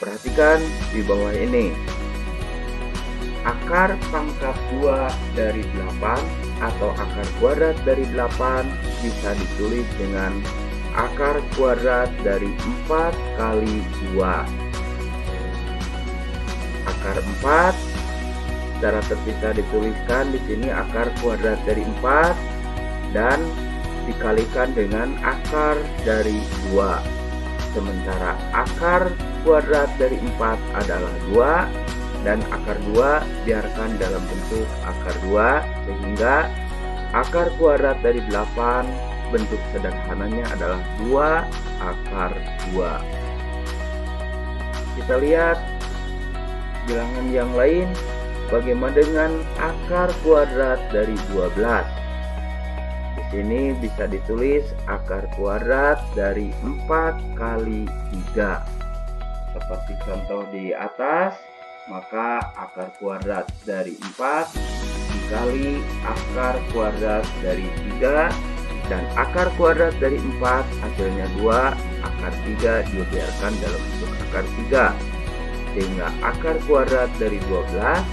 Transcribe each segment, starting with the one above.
perhatikan di bawah ini. Akar pangkat 2 dari 8 atau akar kuadrat dari 8 bisa ditulis dengan akar kuadrat dari 4 kali 2. Akar 4 secara terpisah dituliskan di sini akar kuadrat dari 4 dan dikalikan dengan akar dari 2. Sementara akar kuadrat dari 4 adalah 2 dan akar 2 biarkan dalam bentuk akar 2, sehingga akar kuadrat dari 8 bentuk sederhananya adalah 2 akar 2. Kita lihat bilangan yang lain. Bagaimana dengan akar kuadrat dari 12? Di sini bisa ditulis akar kuadrat dari 4 kali 3. Seperti contoh di atas, maka akar kuadrat dari 4 dikali akar kuadrat dari 3, dan akar kuadrat dari 4 hasilnya 2, akar 3 dibiarkan dalam bentuk akar 3, sehingga akar kuadrat dari 12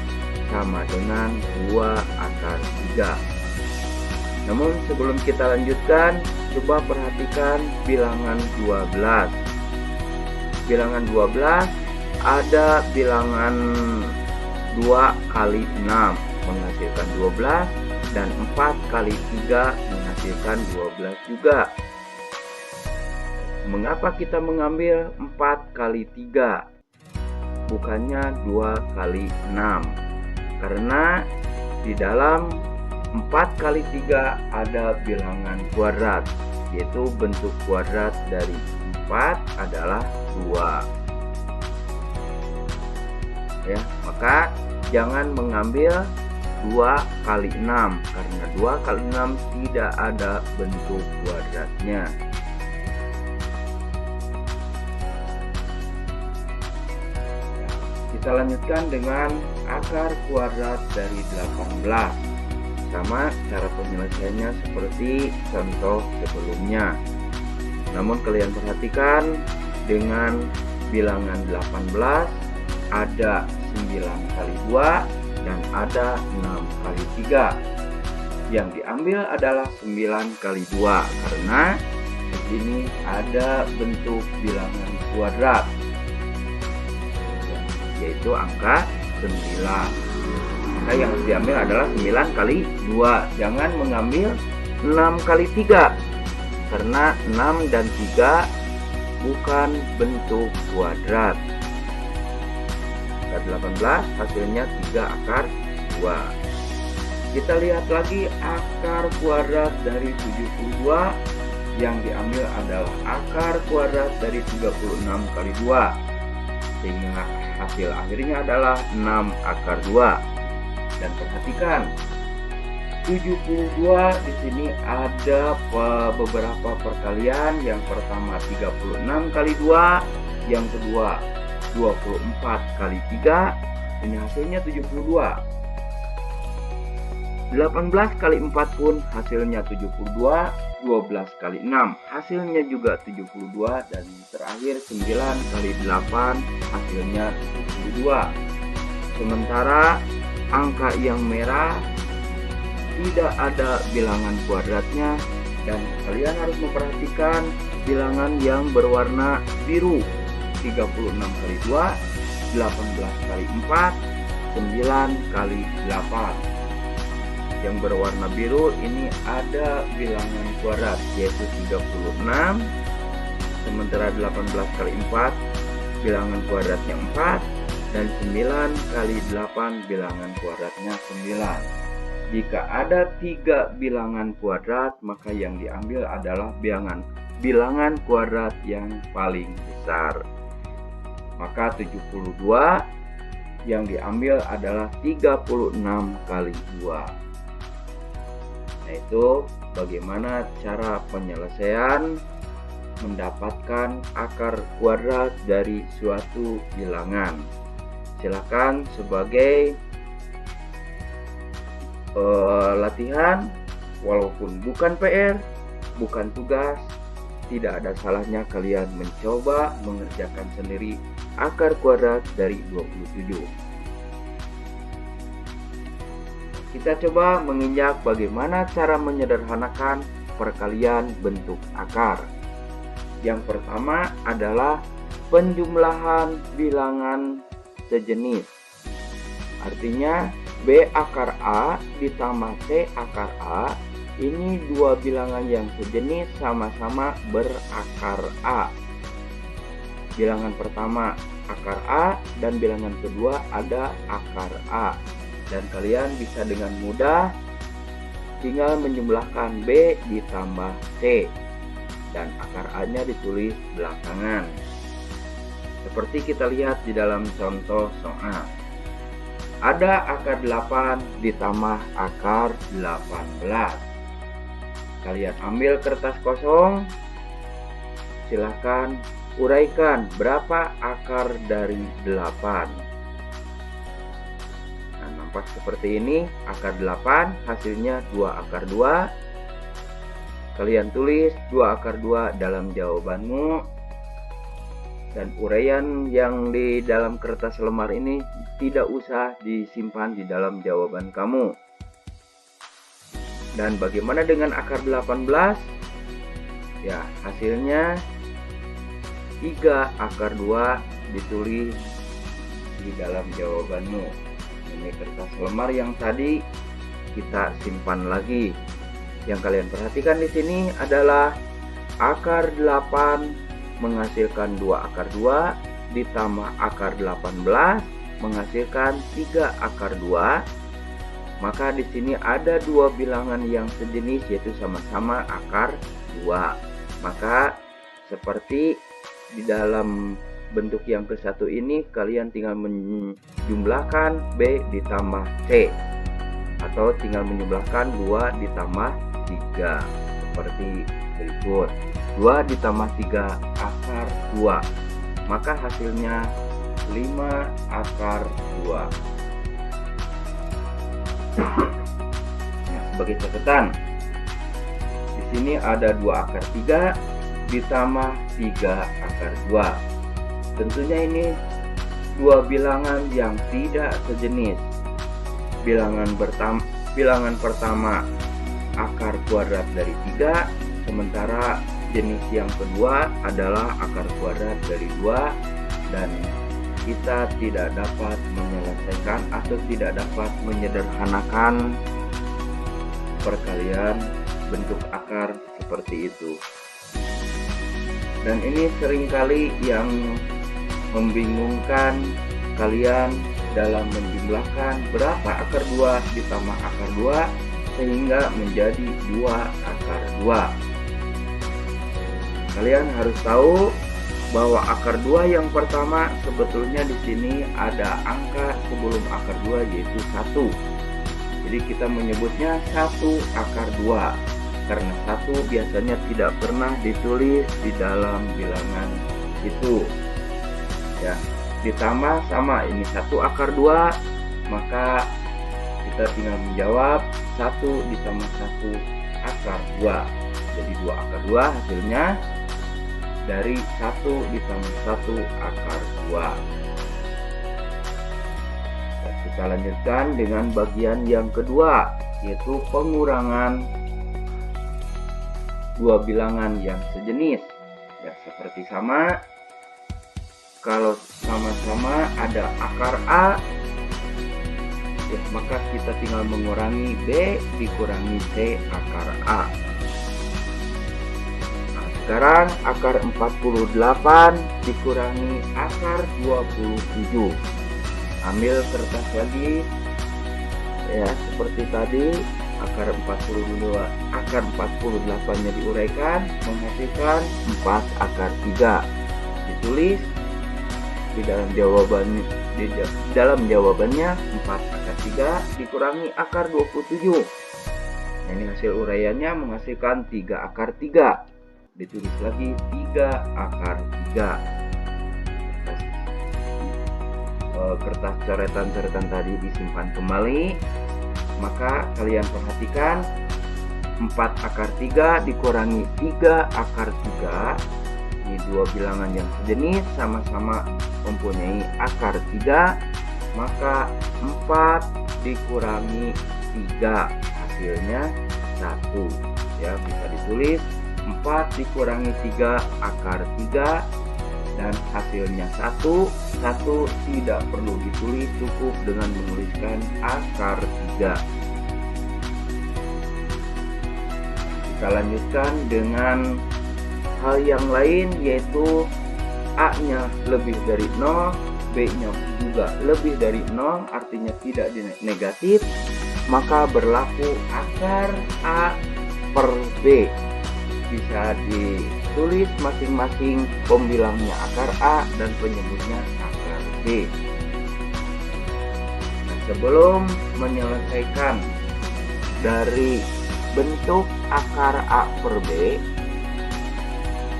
sama dengan 2 akar 3. Namun sebelum kita lanjutkan, coba perhatikan bilangan 12. Bilangan 12 ada bilangan 2 kali 6 menghasilkan 12 dan 4 kali 3 menghasilkan 12 juga. Mengapa kita mengambil 4 kali 3 bukannya 2 kali 6? Karena di dalam 4 kali 3 ada bilangan kuadrat, yaitu bentuk kuadrat dari 4 adalah 2. Ya, maka jangan mengambil 2 kali 6 karena 2 kali 6 tidak ada bentuk kuadratnya. Kita lanjutkan dengan akar kuadrat dari 18. Sama cara penyelesaiannya seperti contoh sebelumnya. Namun kalian perhatikan dengan bilangan 18 ada 9 kali 2 dan ada 6 kali 3. Yang diambil adalah 9 kali 2 karena di sini ada bentuk bilangan kuadrat, yaitu angka 9. Maka yang harus diambil adalah 9 kali 2. Jangan mengambil 6 kali 3 karena 6 dan 3 bukan bentuk kuadrat. Akar 18 hasilnya 3 akar 2. Kita lihat lagi akar kuadrat dari 72. Yang diambil adalah akar kuadrat dari 36 kali 2, sehingga hasil akhirnya adalah 6 akar 2. Dan perhatikan 72 di sini ada beberapa perkalian. Yang pertama 36 kali 2, yang kedua 24 kali 3, ini hasilnya 72. 18 kali 4 pun hasilnya 72, 12 kali 6 hasilnya juga 72, dan terakhir 9 kali 8 hasilnya 72. Sementara angka yang merah tidak ada bilangan kuadratnya, dan kalian harus memperhatikan bilangan yang berwarna biru. 36 kali 2, 18 kali 4, 9 kali 8. Yang berwarna biru ini ada bilangan kuadrat, yaitu 36. Sementara 18 kali 4 bilangan kuadratnya 4, dan 9 kali 8 bilangan kuadratnya 9. Jika ada 3 bilangan kuadrat, maka yang diambil adalah bilangan kuadrat yang paling besar. Maka 72 yang diambil adalah 36 kali 2. Nah, itu bagaimana cara penyelesaian mendapatkan akar kuadrat dari suatu bilangan. Silakan sebagai latihan, walaupun bukan PR, bukan tugas, tidak ada salahnya kalian mencoba mengerjakan sendiri akar kuadrat dari 27. Kita coba menginjak bagaimana cara menyederhanakan perkalian bentuk akar. Yang pertama adalah penjumlahan bilangan sejenis. Artinya B akar A ditambah C akar A, ini dua bilangan yang sejenis sama-sama berakar A. Bilangan pertama akar A dan bilangan kedua ada akar A. Dan kalian bisa dengan mudah tinggal menjumlahkan B ditambah C. Dan akar A-nya ditulis belakangan. Seperti kita lihat di dalam contoh soal. Ada akar 8 ditambah akar 18. Kalian ambil kertas kosong. Silahkan uraikan berapa akar dari 8. Nah, nampak seperti ini. Akar 8 hasilnya 2 akar 2. Kalian tulis 2 akar 2 dalam jawabanmu. Dan uraian yang di dalam kertas lembar ini tidak usah disimpan di dalam jawaban kamu. Dan bagaimana dengan akar 18? Ya, hasilnya 3 akar 2 ditulis di dalam jawabanmu. Ini kertas lembar yang tadi kita simpan lagi. Yang kalian perhatikan di sini adalah akar 8 menghasilkan 2 akar 2 ditambah akar 18 menghasilkan 3 akar 2. Maka di sini ada dua bilangan yang sejenis yaitu sama-sama akar 2. Maka seperti di dalam bentuk yang ke satu ini kalian tinggal menjumlahkan B ditambah C atau tinggal menjumlahkan 2 ditambah 3 seperti berikut. 2 ditambah 3 akar 2, maka hasilnya 5 akar 2. Nah, sebagai catatan, di sini ada 2 akar 3 ditambah 3 akar 2. Tentunya ini dua bilangan yang tidak sejenis. Bilangan pertama akar kuadrat dari 3, sementara jenis yang kedua adalah akar kuadrat dari 2, dan kita tidak dapat menyelesaikan atau tidak dapat menyederhanakan perkalian bentuk akar seperti itu. Dan ini seringkali yang membingungkan kalian dalam menjumlahkan berapa akar 2 ditambah akar 2 sehingga menjadi 2 akar 2. Kalian harus tahu bahwa akar 2 yang pertama sebetulnya di sini ada angka sebelum akar 2 yaitu 1. Jadi kita menyebutnya 1 akar 2 karena 1 biasanya tidak pernah ditulis di dalam bilangan itu. Ya, ditambah sama ini 1 akar 2, maka kita tinggal menjawab 1 ditambah 1 akar 2. Jadi 2 akar 2 hasilnya dari 1 ditambah 1 akar 2. Dan kita lanjutkan dengan bagian yang kedua, yaitu pengurangan dua bilangan yang sejenis. Ya, seperti sama. Kalau sama-sama ada akar A, ya, maka kita tinggal mengurangi B dikurangi C akar A. Sekarang akar 48 dikurangi akar 27. Ambil kertas lagi. Ya, seperti tadi akar 48-nya diuraikan menghasilkan 4 akar 3. Ditulis di dalam jawabannya 4 akar 3 dikurangi akar 27. Nah, ini hasil uraiannya menghasilkan 3 akar 3. Ditulis lagi 3 akar 3. Kertas coretan-coretan tadi disimpan kembali. Maka kalian perhatikan 4 akar 3 dikurangi 3 akar 3. Ini dua bilangan yang sejenis sama-sama mempunyai akar 3, maka 4 dikurangi 3 hasilnya 1. Ya, bisa ditulis 4 dikurangi 3 akar 3 dan hasilnya 1. 1 tidak perlu ditulis, cukup dengan menuliskan akar 3. Kita lanjutkan dengan hal yang lain, yaitu A-nya lebih dari 0, B-nya juga lebih dari 0, artinya tidak negatif, maka berlaku akar A per B. Bisa ditulis masing-masing pembilangnya akar A dan penyebutnya akar B. Nah, sebelum menyelesaikan dari bentuk akar A per B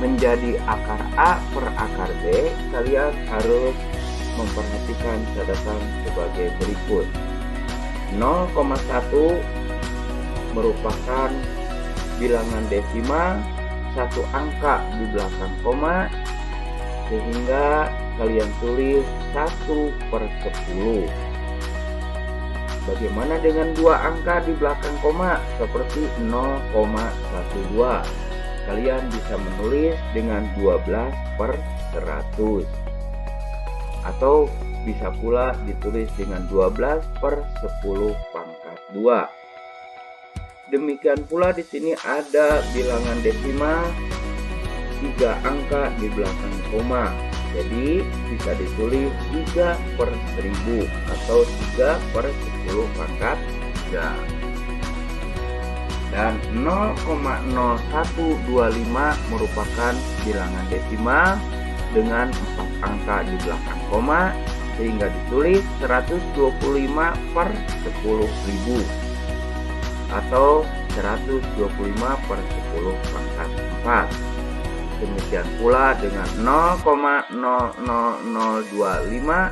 menjadi akar A per akar B, kalian harus memperhatikan catatan sebagai berikut. 0,1 merupakan bilangan desimal, satu angka di belakang koma, sehingga kalian tulis 1/10. Bagaimana dengan dua angka di belakang koma seperti 0,12? Kalian bisa menulis dengan 12/100, atau bisa pula ditulis dengan 12/10⁻². Demikian pula di sini ada bilangan desimal 3 angka di belakang koma. Jadi bisa ditulis 3/1000 atau 3/10⁻3. Dan 0,0125 merupakan bilangan desimal dengan 4 angka di belakang koma, sehingga ditulis 125/10.000 atau 125/10⁻4. Demikian pula dengan 0,00025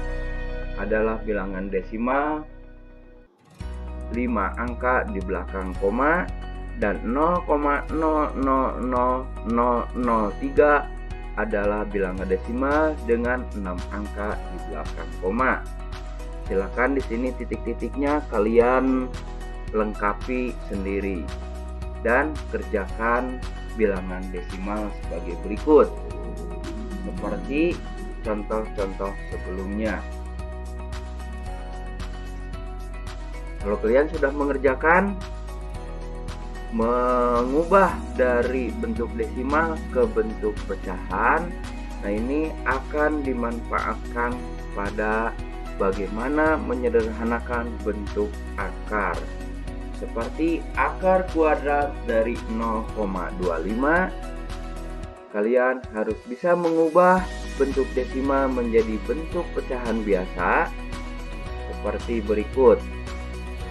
adalah bilangan desimal 5 angka di belakang koma, dan 0,000003 adalah bilangan desimal dengan 6 angka di belakang koma. Silakan di sini titik-titiknya kalian lengkapi sendiri dan kerjakan bilangan desimal sebagai berikut, seperti contoh-contoh sebelumnya. Kalau kalian sudah mengerjakan, mengubah dari bentuk desimal ke bentuk pecahan, nah ini akan dimanfaatkan pada bagaimana menyederhanakan bentuk akar. Seperti akar kuadrat dari 0,25, kalian harus bisa mengubah bentuk desimal menjadi bentuk pecahan biasa seperti berikut.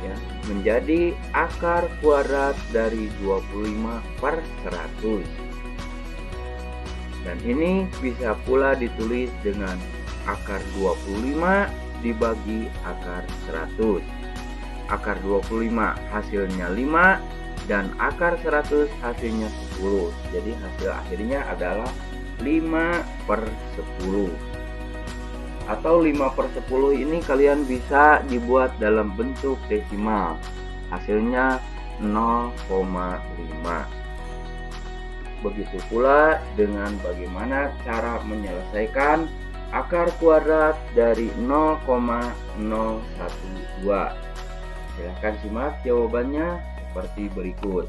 Ya, menjadi akar kuadrat dari 25/100. Dan ini bisa pula ditulis dengan akar 25 dibagi akar 100. Akar 25 hasilnya 5 dan akar 100 hasilnya 10. Jadi hasil akhirnya adalah 5/10. Atau 5/10 ini kalian bisa dibuat dalam bentuk desimal, hasilnya 0,5. Begitu pula dengan bagaimana cara menyelesaikan akar kuadrat dari 0,012. Silahkan simak jawabannya seperti berikut.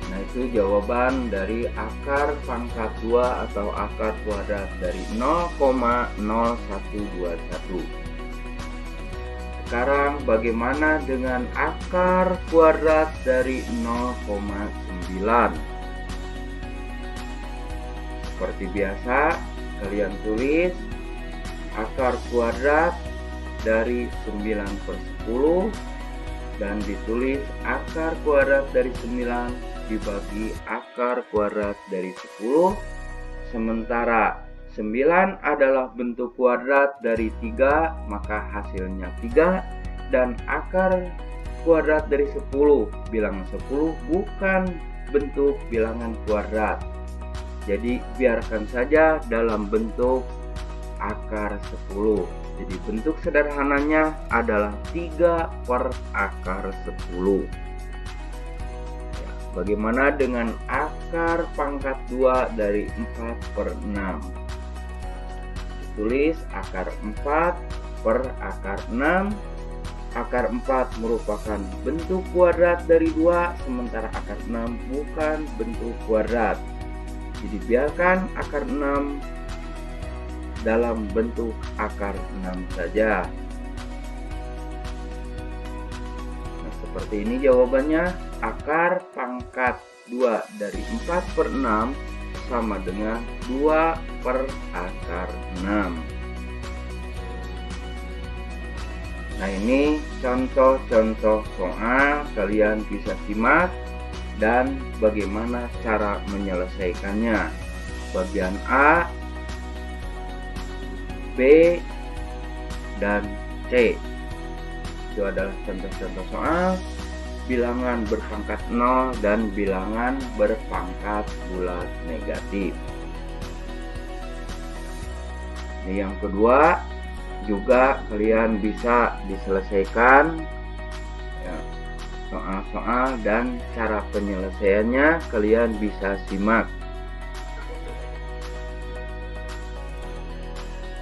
Nah, itu jawaban dari akar pangkat 2 atau akar kuadrat dari 0,0121. Sekarang bagaimana dengan akar kuadrat dari 0,9? Seperti biasa, kalian tulis akar kuadrat dari 9/10 dan ditulis akar kuadrat dari 9 dibagi akar kuadrat dari 10, sementara 9 adalah bentuk kuadrat dari 3, maka hasilnya 3, dan akar kuadrat dari 10, bilangan 10 bukan bentuk bilangan kuadrat. Jadi biarkan saja dalam bentuk akar 10. Jadi bentuk sederhananya adalah 3 per akar 10. Bagaimana dengan akar pangkat 2 dari 4 per 6? Tulis akar 4 per akar 6. Akar 4 merupakan bentuk kuadrat dari 2, sementara akar 6 bukan bentuk kuadrat. Jadi biarkan akar 6 dalam bentuk akar 6 saja. Nah, seperti ini jawabannya. Akar pangkat 2 dari 4 per 6 sama dengan 2 per akar 6. Nah, ini contoh-contoh soal, kalian bisa simak dan bagaimana cara menyelesaikannya. Bagian A, B, dan C. Itu adalah contoh-contoh soal bilangan berpangkat 0 dan bilangan berpangkat bulat negatif. Ini yang kedua, juga kalian bisa diselesaikan soal-soal dan cara penyelesaiannya kalian bisa simak.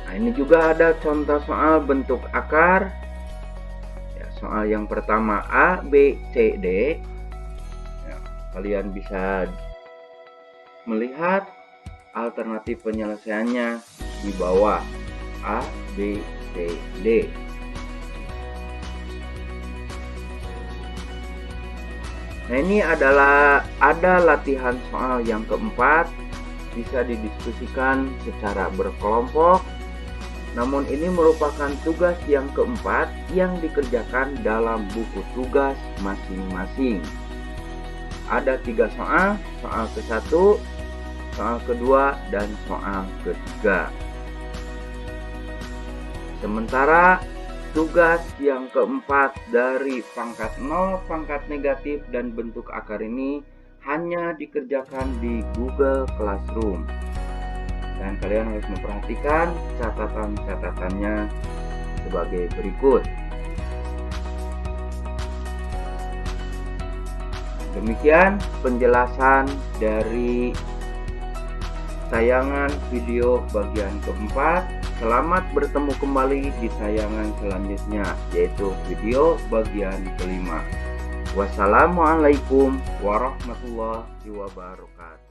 Nah, ini juga ada contoh soal bentuk akar. Soal yang pertama A, B, C, D. Kalian bisa melihat alternatif penyelesaiannya di bawah. A, B, C, D. Nah, ini ada latihan soal yang keempat, bisa didiskusikan secara berkelompok. Namun ini merupakan tugas yang keempat yang dikerjakan dalam buku tugas masing-masing. Ada 3 soal, soal ke-1, soal kedua, dan soal ketiga. Sementara tugas yang keempat dari pangkat 0, pangkat negatif, dan bentuk akar ini hanya dikerjakan di Google Classroom. Dan kalian harus memperhatikan catatan-catatannya sebagai berikut. Demikian penjelasan dari tayangan video bagian keempat. Selamat bertemu kembali di tayangan selanjutnya, yaitu video bagian kelima. Wassalamualaikum warahmatullahi wabarakatuh.